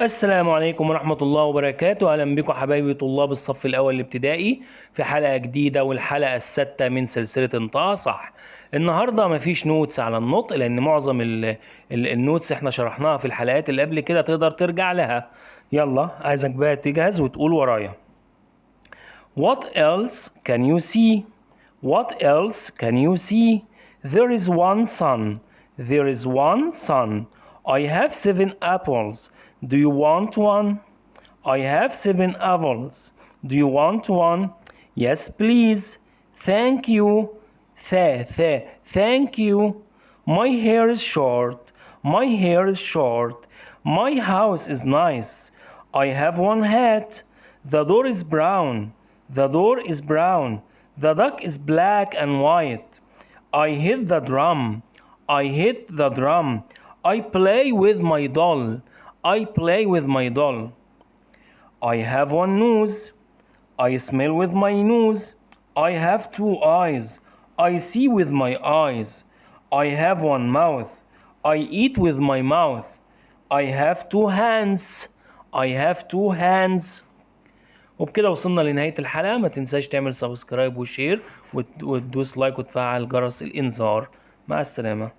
السلام عليكم ورحمة الله وبركاته. أهلا بكم حبايبي طلاب الصف الأول الابتدائي في حلقة جديدة والحلقة السادسة من سلسلة انطقها صح. النهاردة مفيش نوتس على النطق لأن معظم النوتس احنا شرحناها في الحلقات اللي قبل كده، تقدر ترجع لها. يلا عايزك بقى تجهز وتقول ورايا. What else can you see? What else can you see? There is one sun. There is one sun. I have 7 apples. Do you want one? I have 7 apples. Do you want one? Yes, please. Thank you. Thank you. My hair is short. My hair is short. My house is nice. I have one hat. The door is brown. The door is brown. The duck is black and white. I hit the drum. I hit the drum. I play with my doll. I play with my doll. I have one nose. I smell with my nose. I have 2 eyes. I see with my eyes. I have one mouth. I eat with my mouth. I have 2 hands. I have 2 hands. وبكده وصلنا لنهاية الحلقة. ما تنساش تعمل سبسكرايب وشير وتدوس لايك وتفعل جرس الإنذار. مع السلامة.